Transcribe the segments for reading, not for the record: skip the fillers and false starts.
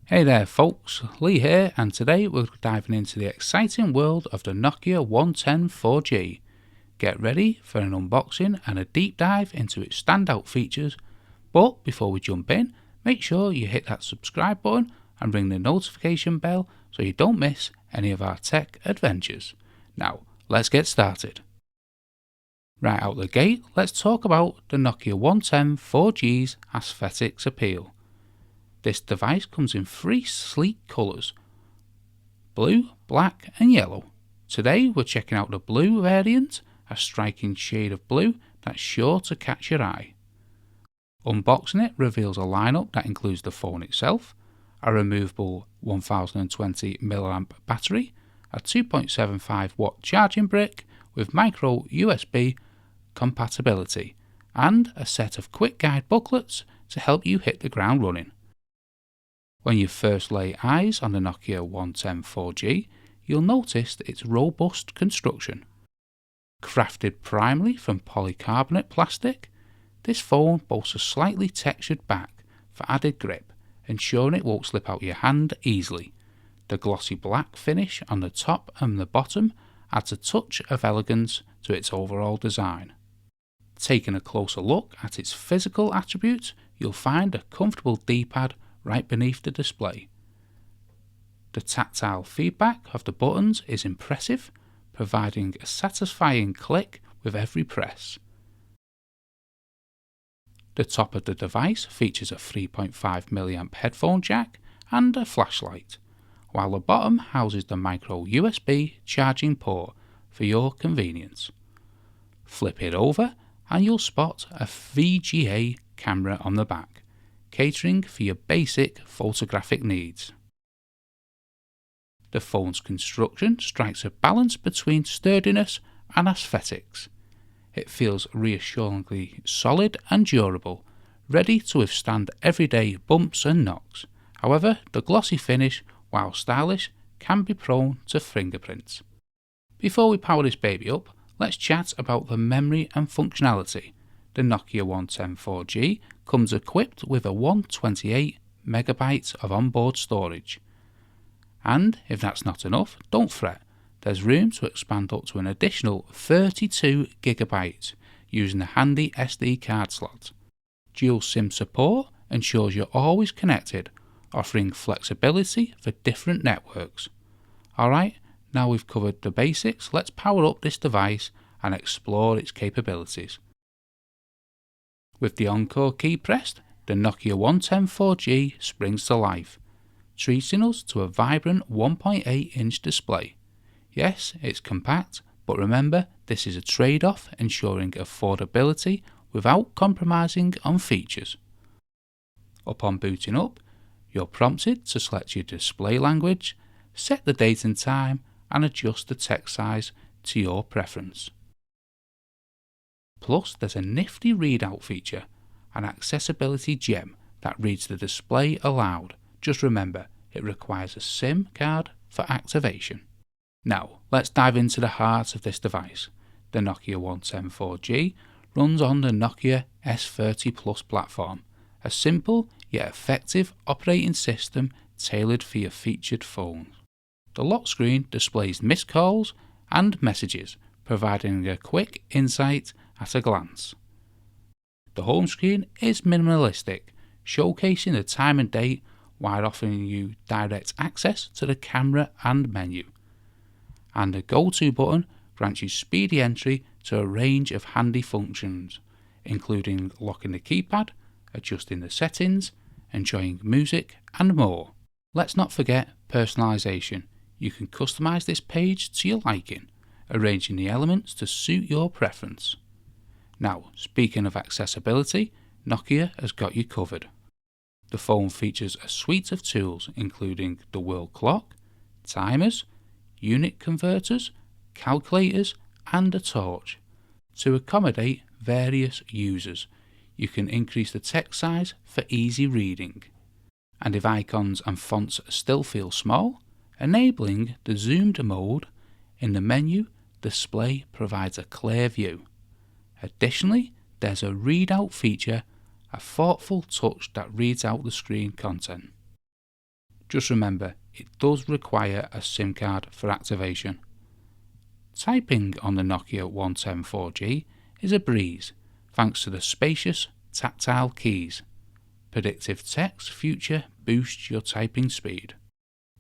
Hey there folks, Lee here, and today we're diving into the exciting world of the Nokia 110 4G. Get ready for an unboxing and a deep dive into its standout features, but before we jump in, make sure you hit that subscribe button and ring the notification bell so you don't miss any of our tech adventures. Now, let's get started. Right out the gate, let's talk about the Nokia 110 4G's aesthetics appeal. This device comes in three sleek colours: blue, black and yellow. Today we're checking out the blue variant, a striking shade of blue that's sure to catch your eye. Unboxing it reveals a lineup that includes the phone itself, a removable 1020mAh battery, a 2.75 watt charging brick with micro USB compatibility, and a set of quick guide booklets to help you hit the ground running. When you first lay eyes on the Nokia 110 4G, you'll notice its robust construction. Crafted primarily from polycarbonate plastic, this phone boasts a slightly textured back for added grip, ensuring it won't slip out your hand easily. The glossy black finish on the top and the bottom adds a touch of elegance to its overall design. Taking a closer look at its physical attributes, you'll find a comfortable D-pad right beneath the display. The tactile feedback of the buttons is impressive, providing a satisfying click with every press. The top of the device features a 3.5mAh headphone jack and a flashlight, while the bottom houses the micro USB charging port for your convenience. Flip it over and you'll spot a VGA camera on the back, catering for your basic photographic needs. The phone's construction strikes a balance between sturdiness and aesthetics. It feels reassuringly solid and durable, ready to withstand everyday bumps and knocks. However, the glossy finish, while stylish, can be prone to fingerprints. Before we power this baby up, let's chat about the memory and functionality. The Nokia 110 4G comes equipped with a 128MB of onboard storage. And if that's not enough, don't fret, there's room to expand up to an additional 32GB using a handy SD card slot. Dual SIM support ensures you're always connected, offering flexibility for different networks. Alright, now we've covered the basics, let's power up this device and explore its capabilities. With the Encore key pressed, the Nokia 110 4G springs to life, treating us to a vibrant 1.8-inch display. Yes, it's compact, but remember, this is a trade-off ensuring affordability without compromising on features. Upon booting up, you're prompted to select your display language, set the date and time, and adjust the text size to your preference. Plus, there's a nifty readout feature, an accessibility gem that reads the display aloud. Just remember, it requires a SIM card for activation. Now, let's dive into the heart of this device. The Nokia 110 4G runs on the Nokia S30 Plus platform, a simple yet effective operating system tailored for your featured phones. The lock screen displays missed calls and messages, providing a quick insight at a glance. The home screen is minimalistic, showcasing the time and date while offering you direct access to the camera and menu. And the go-to button grants you speedy entry to a range of handy functions, including locking the keypad, adjusting the settings, enjoying music and more. Let's not forget personalization. You can customize this page to your liking, arranging the elements to suit your preference. Now, speaking of accessibility, Nokia has got you covered. The phone features a suite of tools including the world clock, timers, unit converters, calculators and a torch. To accommodate various users, you can increase the text size for easy reading. And if icons and fonts still feel small, enabling the zoomed mode in the menu display provides a clear view. Additionally, there's a readout feature, a thoughtful touch that reads out the screen content. Just remember, it does require a SIM card for activation. Typing on the Nokia 110 4G is a breeze thanks to the spacious tactile keys. Predictive text feature boosts your typing speed.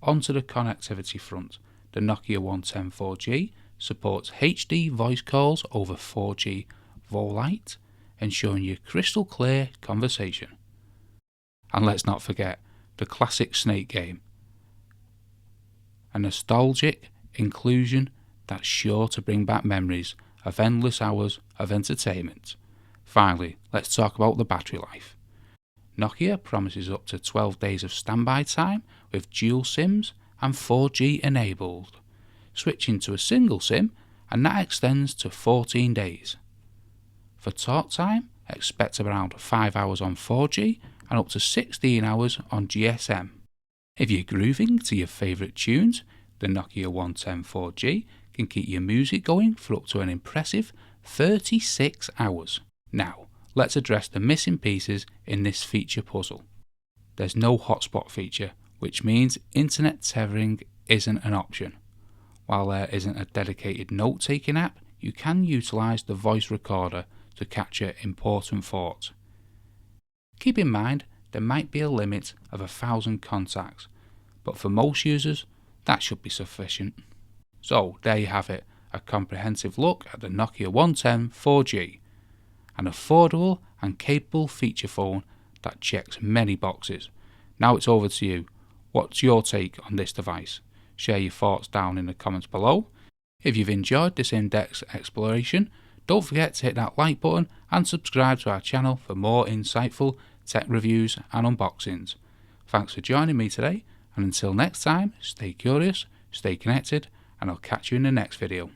Onto the connectivity front, the Nokia 110 4G supports HD voice calls over 4G Volite, ensuring you crystal clear conversation. And let's not forget the classic Snake game, a nostalgic inclusion that's sure to bring back memories of endless hours of entertainment. Finally, let's talk about the battery life. Nokia promises up to 12 days of standby time with dual SIMs and 4G enabled, switching to a single SIM, and that extends to 14 days. For talk time, expect around 5 hours on 4G and up to 16 hours on GSM. If you're grooving to your favourite tunes, the Nokia 110 4G can keep your music going for up to an impressive 36 hours. Now, let's address the missing pieces in this feature puzzle. There's no hotspot feature, which means internet tethering isn't an option. While there isn't a dedicated note-taking app, you can utilise the voice recorder to capture important thoughts. Keep in mind, there might be a limit of 1,000 contacts, but for most users, that should be sufficient. So there you have it, a comprehensive look at the Nokia 110 4G, an affordable and capable feature phone that checks many boxes. Now it's over to you. What's your take on this device? Share your thoughts down in the comments below. If you've enjoyed this in-depth exploration, don't forget to hit that like button and subscribe to our channel for more insightful tech reviews and unboxings. Thanks for joining me today, and until next time, stay curious, stay connected, and I'll catch you in the next video.